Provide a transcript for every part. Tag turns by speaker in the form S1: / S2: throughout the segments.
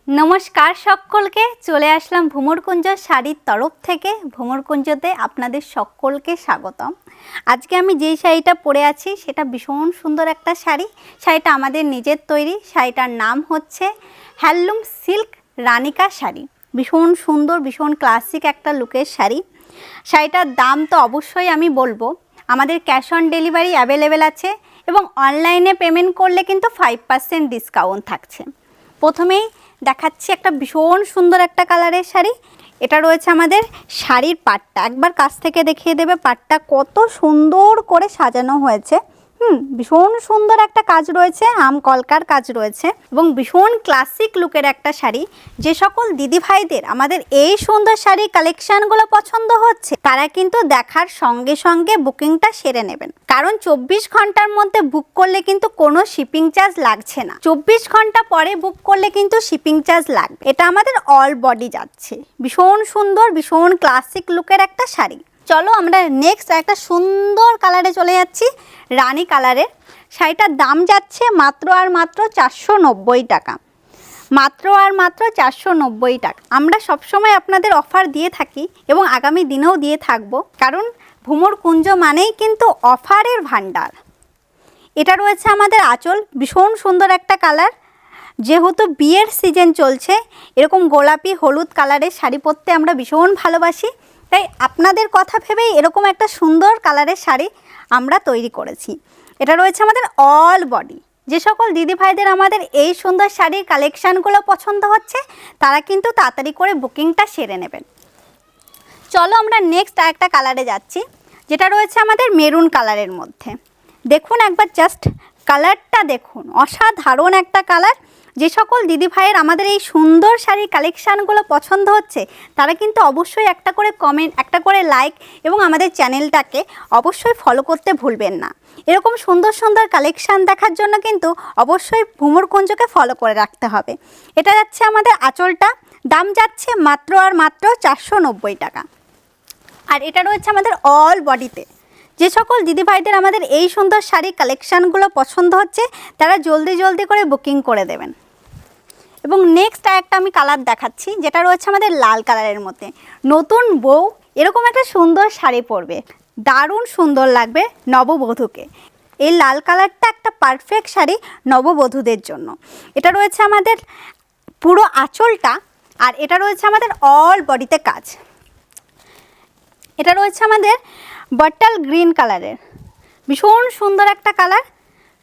S1: নমস্কার সকলকে, চলে আসলাম ভ্রমরকুঞ্জ শাড়ির তরফ থেকে। ভ্রমরকুঞ্জতে আপনাদের সকলকে স্বাগতম। আজকে আমি যেই শাড়িটা পরে আছি সেটা ভীষণ সুন্দর একটা শাড়ি। শাড়িটা আমাদের নিজের তৈরি। শাড়িটার নাম হচ্ছে হ্যান্ডলুম সিল্ক রানিকা শাড়ি। ভীষণ সুন্দর, ভীষণ ক্লাসিক একটা লুকের শাড়ি। শাড়িটার দাম তো অবশ্যই আমি বলবো। আমাদের ক্যাশ অন ডেলিভারি অ্যাভেলেবেল আছে এবং অনলাইনে পেমেন্ট করলে কিন্তু 5% ডিসকাউন্ট থাকছে। প্রথমেই দেখাচ্ছি একটা ভীষণ সুন্দর একটা কালারের শাড়ি। এটা রয়েছে আমাদের শাড়ির পাটটা, একবার কাছ থেকে দেখিয়ে দেবে পাটটা কত সুন্দর করে সাজানো হয়েছে। ভীষণ সুন্দর একটা কাজ রয়েছে, আম কলকার কাজ রয়েছে এবং ভীষণ ক্লাসিক লুকের একটা শাড়ি। যে সকল দিদিভাইদের আমাদের এই সুন্দর শাড়ির কালেকশানগুলো পছন্দ হচ্ছে তারা কিন্তু দেখার সঙ্গে সঙ্গে বুকিংটা সেরে নেবেন, কারণ 24 ঘন্টার মধ্যে বুক করলে কিন্তু কোনো শিপিং চার্জ লাগছে না। 24 ঘন্টা পরে বুক করলে কিন্তু শিপিং চার্জ লাগবে। এটা আমাদের অল বডি যাচ্ছে। ভীষণ সুন্দর, ভীষণ ক্লাসিক লুকের একটা শাড়ি। চলো আমরা নেক্সট একটা সুন্দর কালারে চলে যাচ্ছি, রানী কালারের। শাড়িটার দাম যাচ্ছে মাত্র আর মাত্র 490 টাকা। মাত্র আর মাত্র 490 টাকা। আমরা সবসময় আপনাদের অফার দিয়ে থাকি এবং আগামী দিনেও দিয়ে থাকব, কারণ ভ্রমরকুঞ্জ মানেই কিন্তু অফারের ভান্ডার। এটা রয়েছে আমাদের আঁচল, ভীষণ সুন্দর একটা কালার। যেহেতু বিয়ের সিজন চলছে, এরকম গোলাপি হলুদ কালারের শাড়ি পরতে আমরা ভীষণ ভালোবাসি, তাই আপনাদের কথা ভেবেই এরকম একটা সুন্দর কালারের শাড়ি আমরা তৈরি করেছি। এটা রয়েছে আমাদের অল বডি। যে সকল দিদিভাইদের আমাদের এই সুন্দর শাড়ির কালেকশানগুলো পছন্দ হচ্ছে তারা কিন্তু তাড়াতাড়ি করে বুকিংটা সেরে নেবেন। চলো আমরা নেক্সট আরেকটা কালারে যাচ্ছি, যেটা রয়েছে আমাদের মেরুন কালারের মধ্যে। দেখুন একবার জাস্ট কালারটা দেখুন, অসাধারণ একটা কালার। যে সকল দিদিভাইয়ের আমাদের এই সুন্দর শাড়ির কালেকশানগুলো পছন্দ হচ্ছে তারা কিন্তু অবশ্যই একটা করে কমেন্ট, একটা করে লাইক এবং আমাদের চ্যানেলটাকে অবশ্যই ফলো করতে ভুলবেন না। এরকম সুন্দর সুন্দর কালেকশান দেখার জন্য কিন্তু অবশ্যই ভ্রমরকুঞ্জকে ফলো করে রাখতে হবে। এটা যাচ্ছে আমাদের আঁচলটা, দাম যাচ্ছে মাত্র আর মাত্র 490 টাকা। আর এটা রয়েছে আমাদের অল বডিতে। যে সকল দিদিভাইদের আমাদের এই সুন্দর শাড়ির কালেকশানগুলো পছন্দ হচ্ছে তারা জলদি জলদি করে বুকিং করে দেবেন। এবং নেক্সট একটা আমি কালার দেখাচ্ছি, যেটা রয়েছে আমাদের লাল কালারের মধ্যে। নতুন বউ এরকম একটা সুন্দর শাড়ি পরবে, দারুণ সুন্দর লাগবে নববধূকে। এই লাল কালারটা একটা পারফেক্ট শাড়ি নববধূদের জন্য। এটা রয়েছে আমাদের পুরো আঁচলটা, আর এটা রয়েছে আমাদের অল বডিতে কাজ। এটা রয়েছে আমাদের বটল গ্রিন কালারের, ভীষণ সুন্দর একটা কালার।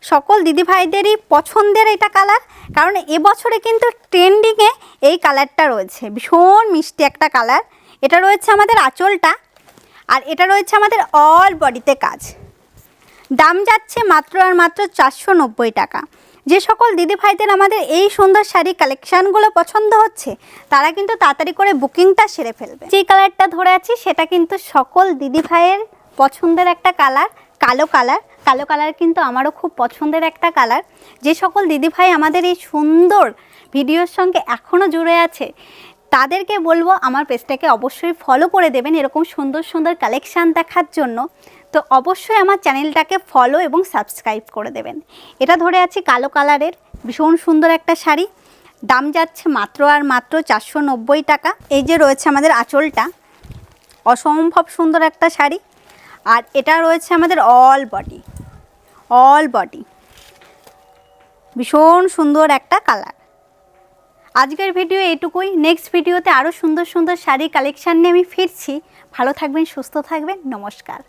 S1: সকল দিদিভাইদেরই পছন্দের এটা কালার, কারণ এবছরে কিন্তু ট্রেন্ডিংয়ে এই কালারটা রয়েছে। ভীষণ মিষ্টি একটা কালার। এটা রয়েছে আমাদের আঁচলটা, আর এটা রয়েছে আমাদের অল বডিতে কাজ। দাম যাচ্ছে মাত্র আর মাত্র 490 টাকা। যে সকল দিদিভাইদের আমাদের এই সুন্দর শাড়ির কালেকশানগুলো পছন্দ হচ্ছে তারা কিন্তু তাড়াতাড়ি করে বুকিংটা সেরে ফেলবে। যে কালারটা ধরে আছি সেটা কিন্তু সকল দিদিভাইয়ের পছন্দের একটা কালার, কালো কালার। কালো কালার কিন্তু আমারও খুব পছন্দের একটা কালার। যে সকল দিদিভাই আমাদের এই সুন্দর ভিডিওর সঙ্গে এখনও জুড়ে আছে তাদেরকে বলবো আমার পেজটাকে অবশ্যই ফলো করে দেবেন এরকম সুন্দর সুন্দর কালেকশান দেখার জন্য। তো অবশ্যই আমার চ্যানেলটাকে ফলো এবং সাবস্ক্রাইব করে দেবেন। এটা ধরে আছি কালো কালারের, ভীষণ সুন্দর একটা শাড়ি। দাম যাচ্ছে মাত্র আর মাত্র 490 টাকা। এই যে রয়েছে আমাদের আঁচলটা, অসম্ভব সুন্দর একটা শাড়ি। আর এটা রয়েছে আমাদের অল বডি, অল বডি ভীষণ সুন্দর একটা কালার। আজকের ভিডিও এইটুকুই। নেক্সট ভিডিওতে আরও সুন্দর সুন্দর শাড়ি কালেকশান নিয়ে আমি ফিরছি। ভালো থাকবেন, সুস্থ থাকবেন, নমস্কার।